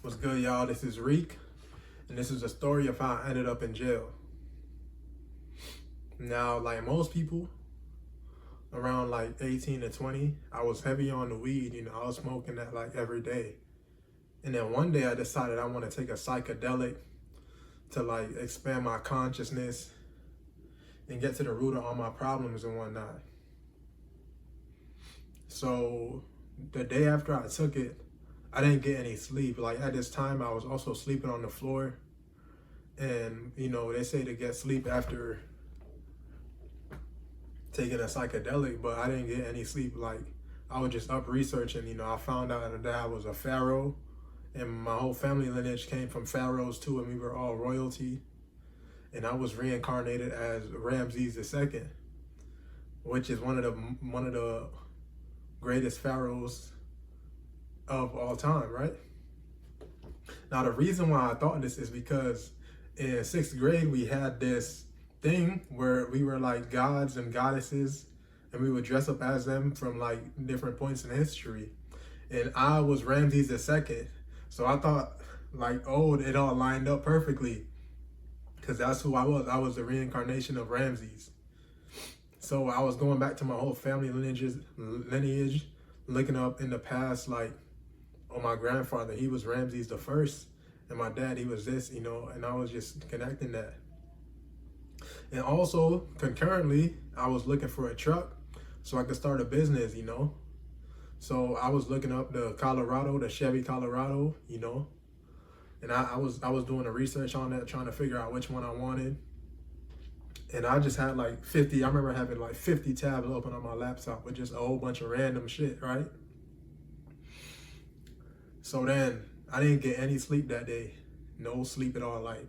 What's good, y'all? This is Reek, and this is a story of how I ended up in jail. Now, like most people, around like 18 to 20, I was heavy on the weed. I was smoking that like every day. And then one day I decided I want to take a psychedelic to like expand my consciousness and get to the root of all my problems and whatnot. So the day after I took it, I didn't get any sleep. Like at this time, I was also sleeping on the floor. And, they say to get sleep after taking a psychedelic, but I didn't get any sleep. Like I was just up researching, I found out that I was a pharaoh and my whole family lineage came from pharaohs too, and we were all royalty. And I was reincarnated as Ramses II, which is one of the greatest pharaohs of all time, right? Now, the reason why I thought this is because in 6th grade, we had this thing where we were like gods and goddesses, and we would dress up as them from like different points in history. And I was Ramses II. So I thought like, oh, it all lined up perfectly because that's who I was. I was the reincarnation of Ramses. So I was going back to my whole family lineage, looking up in the past, like, oh, my grandfather, he was Ramses the first, and my dad, he was this, and I was just connecting that. And also, concurrently, I was looking for a truck so I could start a business, So I was looking up the Chevy Colorado, and I was doing the research on that, trying to figure out which one I wanted. And I just had like 50, I remember having like 50 tabs open on my laptop with just a whole bunch of random shit, right? So then I didn't get any sleep that day. No sleep at all. Like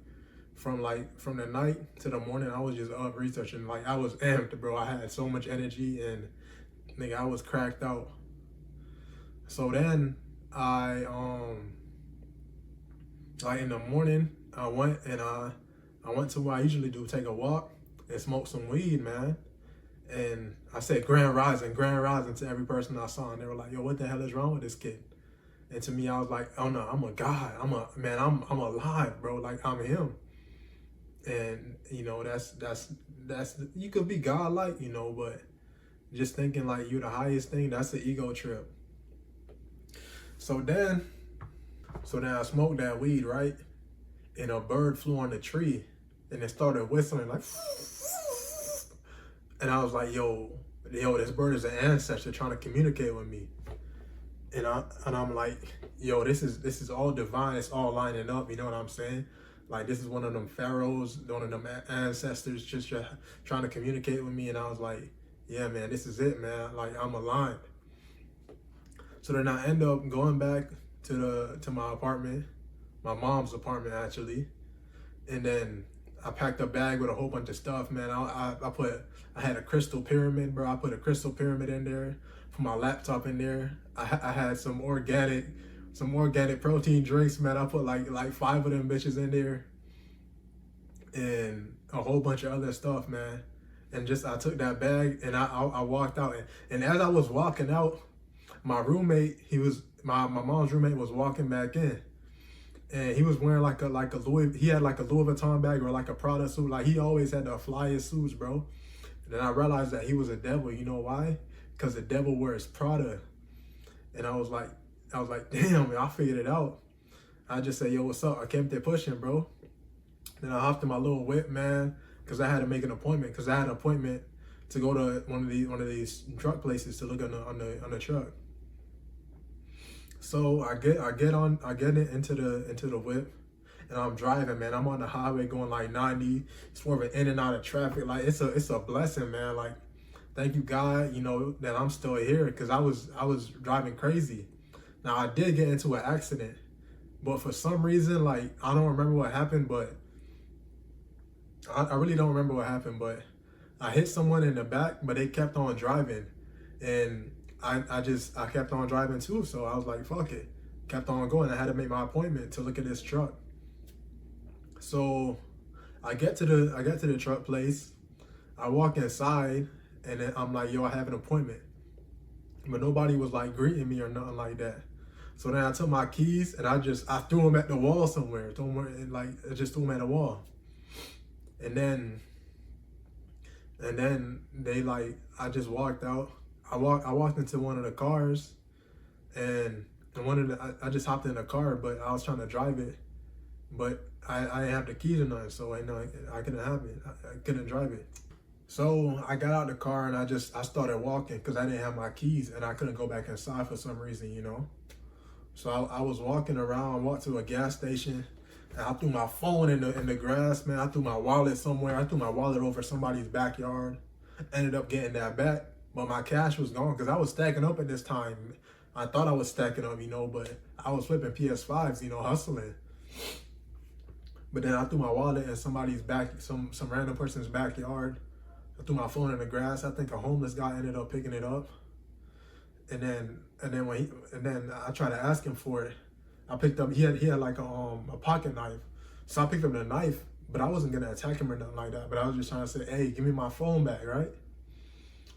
from the night to the morning, I was just up researching. Like I was amped, bro. I had so much energy and nigga, I was cracked out. So then I like in the morning, I went to where I usually do, take a walk and smoke some weed, man. And I said grand rising to every person I saw, and they were like, yo, what the hell is wrong with this kid? And to me, I was like, oh no, I'm a god. I'm alive, bro. Like I'm him. And that's you could be godlike, but just thinking like you're the highest thing, that's the ego trip. So then I smoked that weed, right? And a bird flew on the tree and it started whistling like, and I was like, yo, this bird is an ancestor trying to communicate with me. And I'm like, yo, this is all divine. It's all lining up. You know what I'm saying? Like this is one of them pharaohs, one of them ancestors just trying to communicate with me. And I was like, yeah, man, this is it, man. Like I'm aligned. So then I end up going back to my apartment, my mom's apartment actually, and then I packed a bag with a whole bunch of stuff, man. I had a crystal pyramid, bro. I put a crystal pyramid in there, put my laptop in there. I had some organic protein drinks, man. I put like 5 of them bitches in there, and a whole bunch of other stuff, man. And just I took that bag and I walked out, and as I was walking out, my roommate, my mom's roommate was walking back in. And he was wearing he had like a Louis Vuitton bag or like a Prada suit. Like he always had the flyest suits, bro. And then I realized that he was a devil. You know why? Because the devil wears Prada. And I was like, damn, man, I figured it out. I just said, yo, what's up? I kept it pushing, bro. Then I hopped in my little whip, man, because I had to make an appointment. Because I had an appointment to go to one of these truck places to look on the truck. So I get it into the whip, and I'm driving, man. I'm on the highway going like 90, swerving in and out of traffic. Like it's a blessing, man. Like thank you, God, that I'm still here, because I was driving crazy. Now I did get into an accident, but for some reason, like I don't remember what happened, but I really don't remember what happened, but I hit someone in the back, but they kept on driving, and I kept on driving too, so I was like, fuck it. Kept on going. I had to make my appointment to look at this truck. So I get to the truck place. I walk inside, and then I'm like, yo, I have an appointment. But nobody was like greeting me or nothing like that. So then I took my keys and I threw them at the wall somewhere. I just threw them at the wall. And then they like, I just walked out. I walked into one of the cars, and I just hopped in the car, but I was trying to drive it, but I didn't have the keys or nothing, so I couldn't have it. I couldn't drive it. So I got out the car and I started walking because I didn't have my keys and I couldn't go back inside for some reason, you know. So I was walking around, walked to a gas station, and I threw my phone in the grass, man. I threw my wallet somewhere. I threw my wallet over somebody's backyard. Ended up getting that back, but my cash was gone because I was stacking up at this time. I thought I was stacking up, you know, but I was flipping PS5s, you know, hustling. But then I threw my wallet in somebody's some random person's backyard. I threw my phone in the grass. I think a homeless guy ended up picking it up. And then I tried to ask him for it. I picked up, he had like a pocket knife. So I picked up the knife, but I wasn't gonna attack him or nothing like that. But I was just trying to say, hey, give me my phone back, right?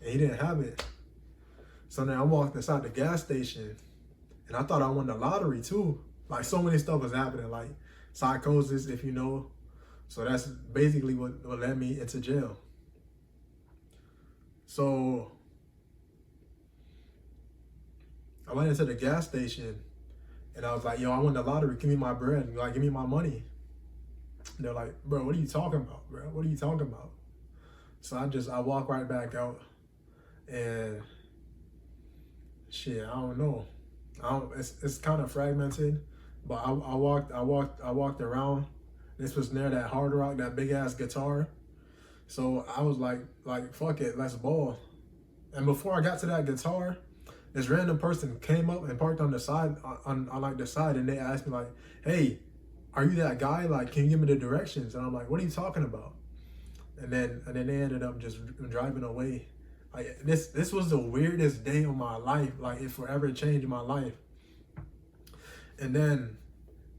And he didn't have it. So then I walked inside the gas station and I thought I won the lottery too. Like so many stuff was happening, like psychosis, if you know. So that's basically what led me into jail. So I went into the gas station and I was like, yo, I won the lottery. Give me my bread. Like, give me my money. And they're like, bro, what are you talking about, bro? What are you talking about? So I walk right back out and shit, I don't know. It's kind of fragmented, but I walked around. This was near that Hard Rock, that big ass guitar. So I was like, fuck it, let's ball. And before I got to that guitar, this random person came up and parked on the side, on like the side, and they asked me like, hey, are you that guy? Like, can you give me the directions? And I'm like, what are you talking about? And then they ended up just driving away. Like this was the weirdest day of my life. Like it forever changed my life. And then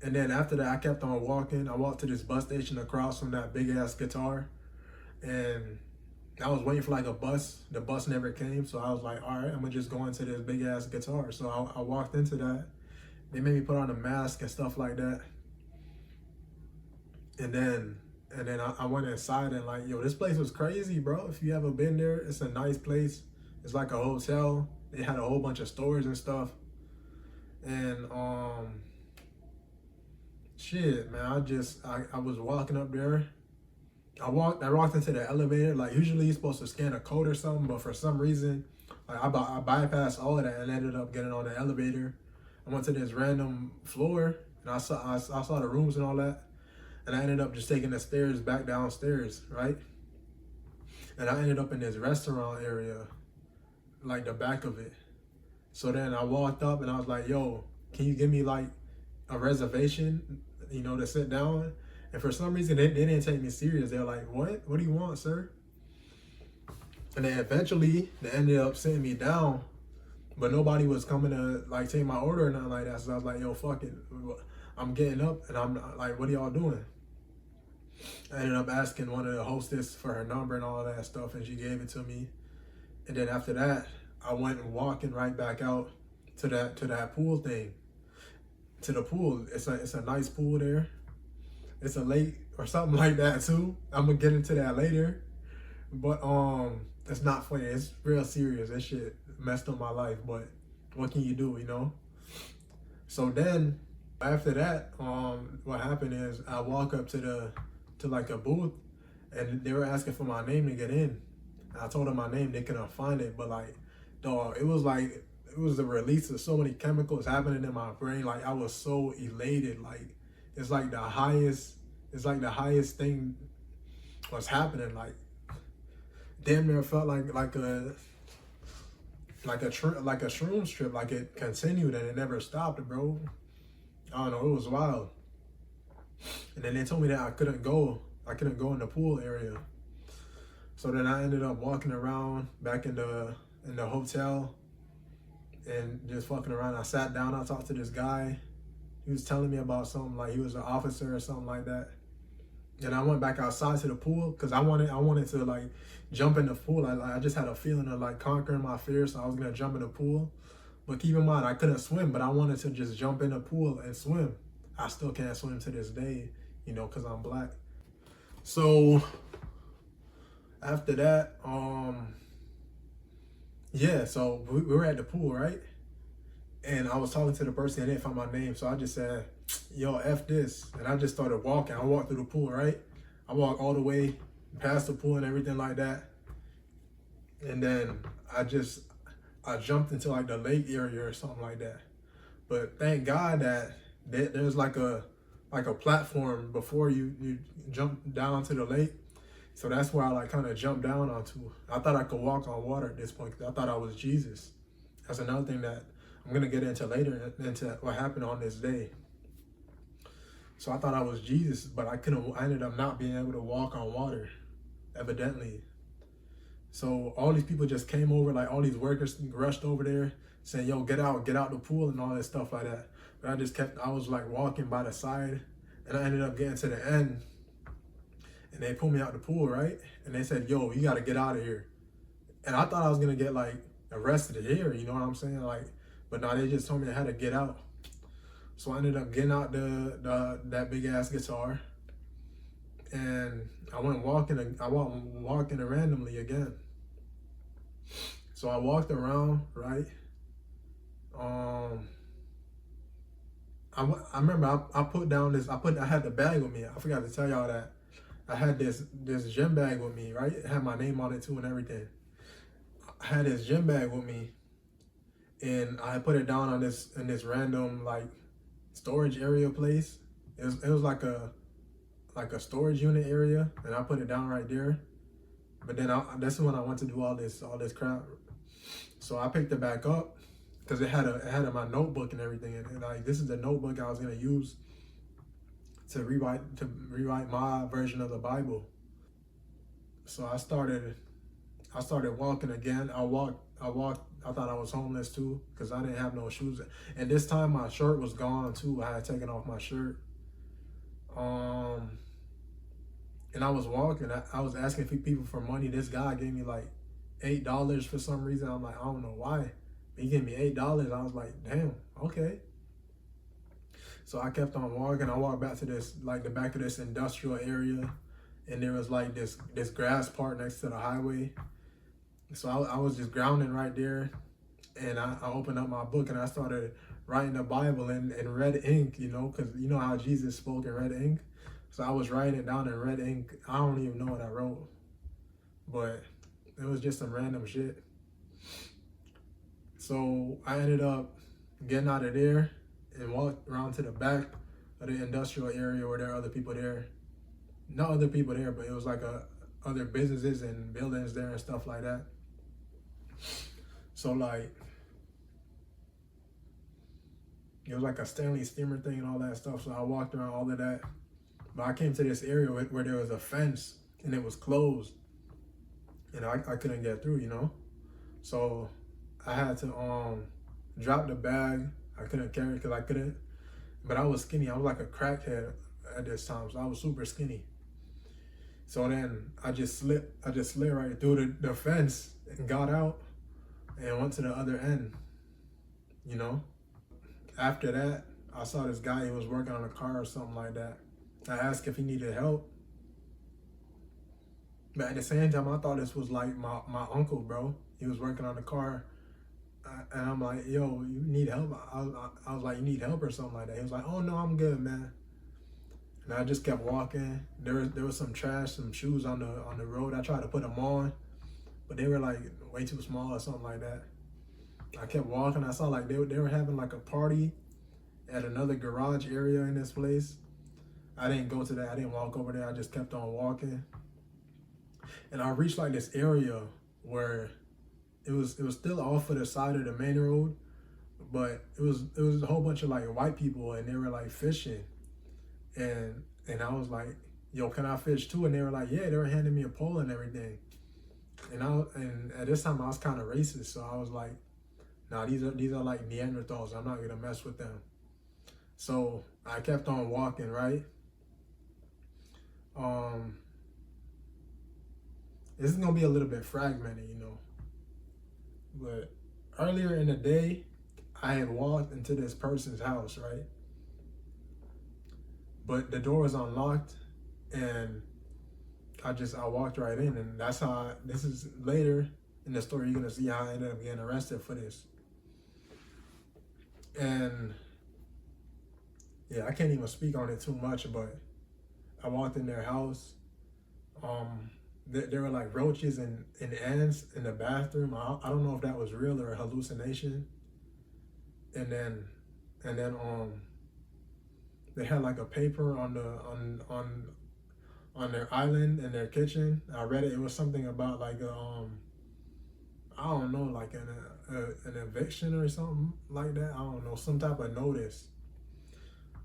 after that, I kept on walking. I walked to this bus station across from that big ass guitar. And I was waiting for like a bus. The bus never came, so I was like, all right, I'm gonna just go into this big ass guitar. So I walked into that. They made me put on a mask and stuff like that. And then I went inside and like, yo, this place was crazy, bro. If you ever been there, it's a nice place. It's like a hotel. They had a whole bunch of stores and stuff. And shit, man, I was walking up there. I walked into the elevator. Like usually you're supposed to scan a code or something, but for some reason, like I bypassed all of that and ended up getting on the elevator. I went to this random floor and I saw the rooms and all that, and I ended up just taking the stairs back downstairs, right? And I ended up in this restaurant area, like the back of it. So then I walked up and I was like, yo, can you give me like a reservation, you know, to sit down? And for some reason, they didn't take me serious. They were like, what? What do you want, sir? And then eventually, they ended up sitting me down, but nobody was coming to like take my order or nothing like that. So I was like, yo, fuck it. I'm getting up and I'm like, what are y'all doing? I ended up asking one of the hostess for her number and all that stuff, and she gave it to me. And then after that, I went and walking right back out to that pool thing. To the pool. It's a nice pool there. It's a lake or something like that too. I'm gonna get into that later. But it's not funny. It's real serious. That shit messed up my life. But what can you do, you know? So then after that, what happened is I walk up to like a booth, and they were asking for my name to get in. I told them my name. They couldn't find it. But like, dog, it was the release of so many chemicals happening in my brain. Like I was so elated. Like it's like the highest thing was happening. Like damn near felt like a shroom trip. Like it continued and it never stopped, bro. I don't know, it was wild. And then they told me that I couldn't go in the pool area. So then I ended up walking around back in the hotel and just fucking around. I sat down, I talked to this guy. He was telling me about something, like he was an officer or something like that. And I went back outside to the pool because I wanted to like jump in the pool. I just had a feeling of like conquering my fear, so I was gonna jump in the pool. But keep in mind, I couldn't swim, but I wanted to just jump in the pool and swim. I still can't swim to this day, you know, because I'm black. So after that, yeah, so we were at the pool, right? And I was talking to the person and they didn't find my name. So I just said, yo, F this. And I just started walking. I walked through the pool, right? I walked all the way past the pool and everything like that. And then I jumped into like the lake area or something like that. But thank God that there's like a platform before you jump down to the lake. So that's where I like kind of jumped down onto. I thought I could walk on water at this point, 'cause I thought I was Jesus. That's another thing that I'm gonna get into later, into what happened on this day. So I thought I was Jesus, but I ended up not being able to walk on water, evidently. So all these people just came over, like all these workers rushed over there saying, yo, get out the pool and all this stuff like that. But I was like walking by the side and I ended up getting to the end and they pulled me out the pool, right? And they said, yo, you gotta get out of here. And I thought I was gonna get like arrested here, you know what I'm saying? Like, but no, they just told me I had to get out. So I ended up getting out that big ass guitar and I went walking randomly again. So I walked around, right? I remember I put down this, I had the bag with me. I forgot to tell y'all that. I had this gym bag with me, right? It had my name on it too and everything. I had this gym bag with me and I put it down on this random like storage area place. It was like a storage unit area, and I put it down right there. But then that's when I went to do all this crap. So I picked it back up because it had my notebook and everything, and like this is the notebook I was gonna use to rewrite my version of the Bible. So I started walking again. I walked. I thought I was homeless too because I didn't have no shoes. And this time my shirt was gone too. I had taken off my shirt. And I was walking. I was asking people for money. This guy gave me like $8 for some reason. I'm like, I don't know why. He gave me $8. I was like, damn, okay. So I kept on walking. I walked back to this, like the back of this industrial area, and there was like this grass part next to the highway. So I was just grounding right there, and I opened up my book and I started writing the Bible in red ink, you know, because you know how Jesus spoke in red ink. So I was writing it down in red ink. I don't even know what I wrote, but it was just some random shit. So I ended up getting out of there and walked around to the back of the industrial area where there are other people there. Not other people there, but it was like other businesses and buildings there and stuff like that. So like, it was like a Stanley steamer thing and all that stuff. So I walked around all of that. But I came to this area where there was a fence and it was closed. And I couldn't get through, you know? So I had to drop the bag. I couldn't carry it because I couldn't. But I was skinny. I was like a crackhead at this time. So I was super skinny. So then I just slid right through the fence and got out and went to the other end, you know? After that, I saw this guy, he was working on a car or something like that. I asked if he needed help. But at the same time, I thought this was like my uncle, bro. He was working on the car. And I'm like, yo, you need help? I was like, you need help or something like that. He was like, oh, no, I'm good, man. And I just kept walking. There was some trash, some shoes on the road. I tried to put them on, but they were like way too small or something like that. I kept walking. I saw like they were having like a party at another garage area in this place. I didn't go to that. I didn't walk over there. I just kept on walking. And I reached like this area where it was still off of the side of the main road, but it was a whole bunch of like white people and they were like fishing. And I was like, yo, can I fish too? And they were like, yeah, they were handing me a pole and everything. And at this time I was kind of racist, so I was like, nah, these are like Neanderthals. I'm not gonna mess with them. So I kept on walking, right? This is gonna be a little bit fragmented, you know. But earlier in the day, I had walked into this person's house, right? But the door was unlocked, and I walked right in, and that's how this is later in the story. You're gonna see how I ended up getting arrested for this. And yeah, I can't even speak on it too much, but I walked in their house. There were like roaches and ants in the bathroom. I don't know if that was real or a hallucination. And then they had like a paper on their island in their kitchen. I read it. It was something about like I don't know, like an eviction or something like that. I don't know, some type of notice.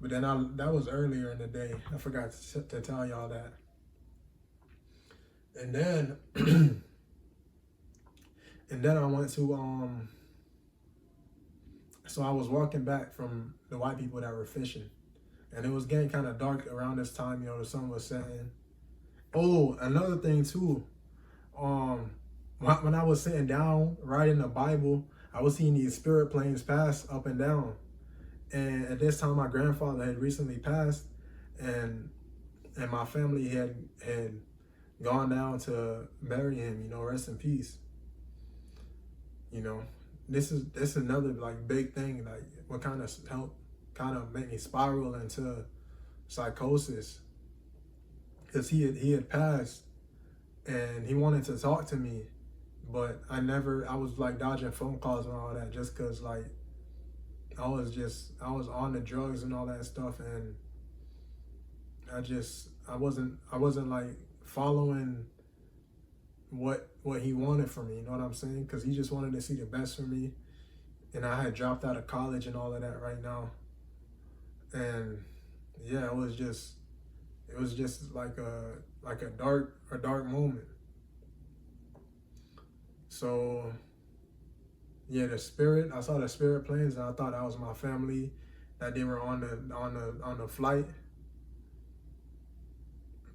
But then that was earlier in the day. I forgot to tell y'all that. And then I went to so I was walking back from the white people that were fishing, and it was getting kind of dark around this time. You know, the sun was setting. Oh, another thing too. When I was sitting down writing the Bible, I was seeing these spirit planes pass up and down. And at this time, my grandfather had recently passed, and my family had gone down to bury him. You know, rest in peace. You know, this is another like big thing. Like, what kind of made me spiral into psychosis, because he had passed, and he wanted to talk to me, but I was like dodging phone calls and all that, just because like I was on the drugs and all that stuff, and I wasn't like following what he wanted from me, you know what I'm saying? Because he just wanted to see the best for me, and I had dropped out of college and all of that right now, and yeah, it was just like a dark moment. So yeah, I saw the spirit planes, and I thought that was my family, that they were on the flight.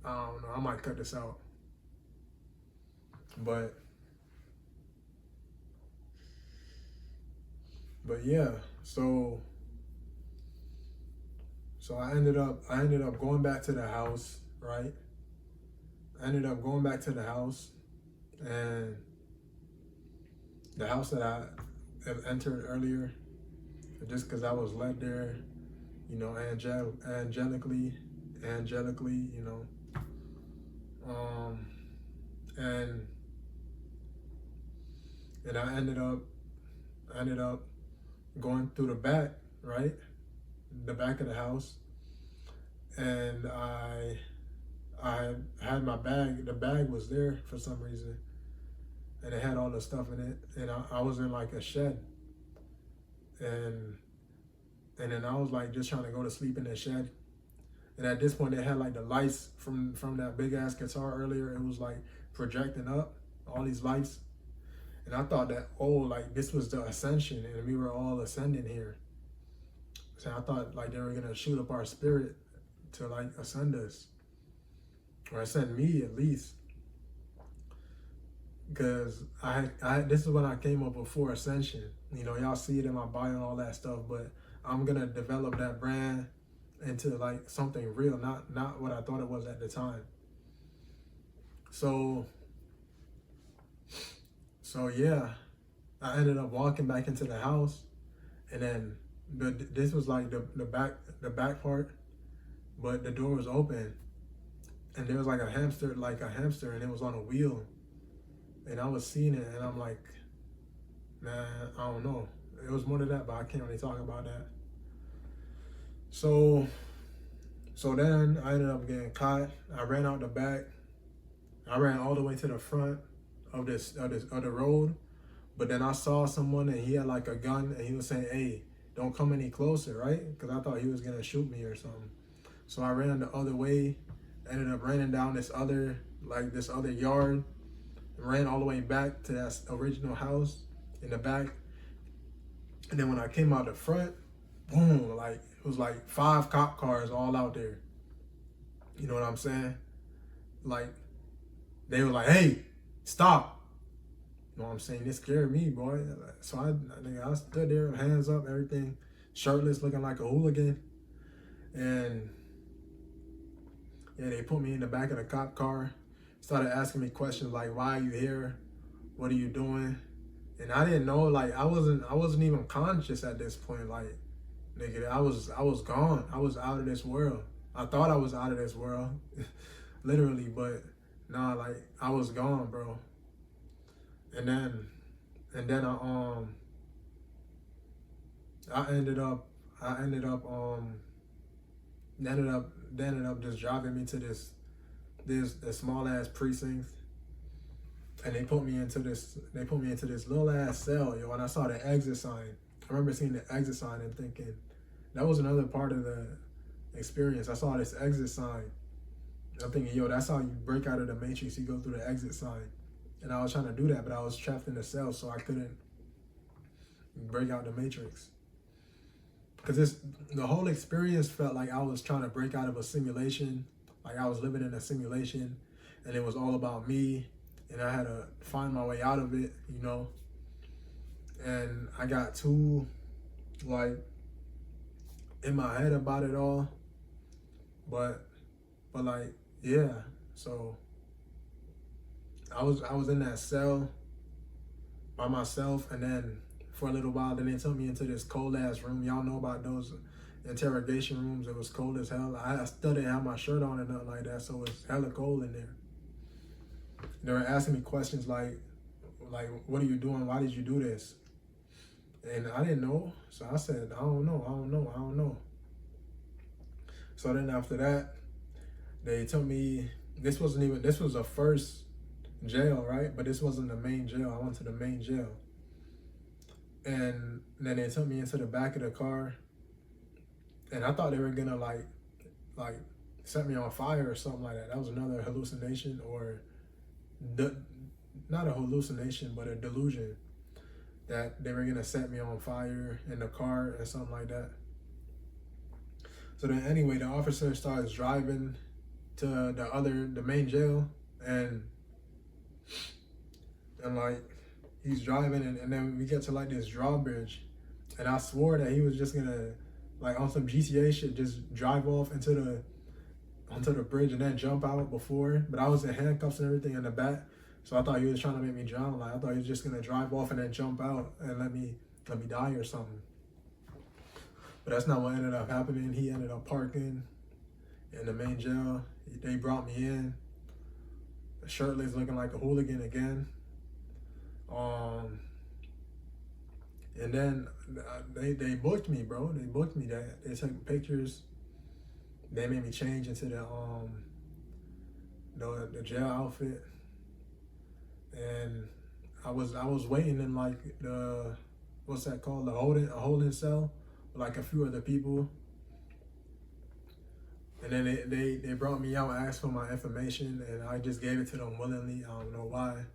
I don't know, I might cut this out. But yeah, so I ended up going back to the house, right? I ended up going back to the house, and the house that I entered earlier, just because I was led there, you know, angelically, you know, and I ended up going through the back, right, the back of the house, and I had my bag. The bag was there for some reason, and it had all the stuff in it, and I was in like a shed, and then I was like just trying to go to sleep in the shed, and at this point they had like the lights from that big ass guitar earlier. It was like projecting up, all these lights, and I thought that, oh, like this was the ascension, and we were all ascending here. So I thought like they were gonna shoot up our spirit to like ascend us, or ascend me at least. Because this is when I came up before ascension. You know, y'all see it in my bio and all that stuff, but I'm gonna develop that brand into like something real, not what I thought it was at the time. So yeah, I ended up walking back into the house, and then this was like the back part, but the door was open, and there was like a hamster, and it was on a wheel. And I was seeing it, and I'm like, man, I don't know. It was more than that, but I can't really talk about that. So then I ended up getting caught. I ran out the back. I ran all the way to the front of the road. But then I saw someone, and he had like a gun, and he was saying, "Hey, don't come any closer," right? Because I thought he was gonna shoot me or something. So I ran the other way. Ended up running down this other yard. Ran all the way back to that original house in the back, and then when I came out the front, boom, like it was like 5 cop cars all out there. You know what I'm saying? Like they were like, "Hey, stop!" You know what I'm saying? It scared me, boy. So I stood there, hands up, everything, shirtless, looking like a hooligan. And yeah, they put me in the back of the cop car, started asking me questions like, why are you here? What are you doing? And I didn't know, like, I wasn't even conscious at this point. Like, nigga, I was gone. I was out of this world. I thought I was out of this world, literally, but nah, like, I was gone, bro. And then I they ended up just driving me to this small ass precinct, and they put me into this little ass cell, yo. And I saw the exit sign. I remember seeing the exit sign and thinking that was another part of the experience. I saw this exit sign. I'm thinking, yo, that's how you break out of the matrix. You go through the exit sign. And I was trying to do that, but I was trapped in the cell, so I couldn't break out the matrix. Because the whole experience felt like I was trying to break out of a simulation, like I was living in a simulation, and it was all about me, and I had to find my way out of it, you know. And I got too, like, in my head about it all, but like, yeah. So I was in that cell by myself, and then for a little while, then they took me into this cold ass room. Y'all know about those interrogation rooms. It was cold as hell. I still didn't have my shirt on and nothing like that, so it was hella cold in there. They were asking me questions like, what are you doing? Why did you do this? And I didn't know, so I said, I don't know. So then after that, they told me this was the first jail, right? But this wasn't the main jail. I went to the main jail. And then they took me into the back of the car, and I thought they were gonna like set me on fire or something like that. That was another hallucination, or not a hallucination, but a delusion, that they were gonna set me on fire in the car or something like that. So then anyway, the officer starts driving to the main jail, and like, he's driving, and then we get to like this drawbridge, and I swore that he was just gonna, like, on some GTA shit, just drive off onto the bridge and then jump out before. But I was in handcuffs and everything in the back, so I thought he was trying to make me drown. Like, I thought he was just gonna drive off and then jump out and let me die or something. But that's not what ended up happening. He ended up parking in the main jail. They brought me in, shirtless, looking like a hooligan again. And then they booked me, bro. They booked me. They took pictures. They made me change into the jail outfit, and I was waiting in like the, what's that called, a holding cell with like a few other people. And then they brought me out, asked for my information, and I just gave it to them willingly. I don't know why.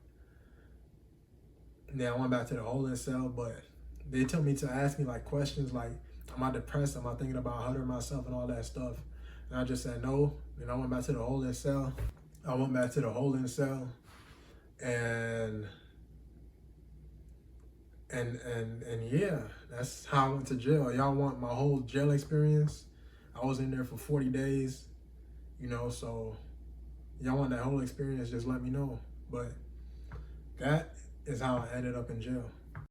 And then I went back to the holding cell, but they told me to ask me like questions like, am I depressed? Am I thinking about hurting myself and all that stuff? And I just said no. And I went back to the holding cell. And yeah, that's how I went to jail. Y'all want my whole jail experience? I was in there for 40 days, you know, so y'all want that whole experience, just let me know. But that is how I ended up in jail.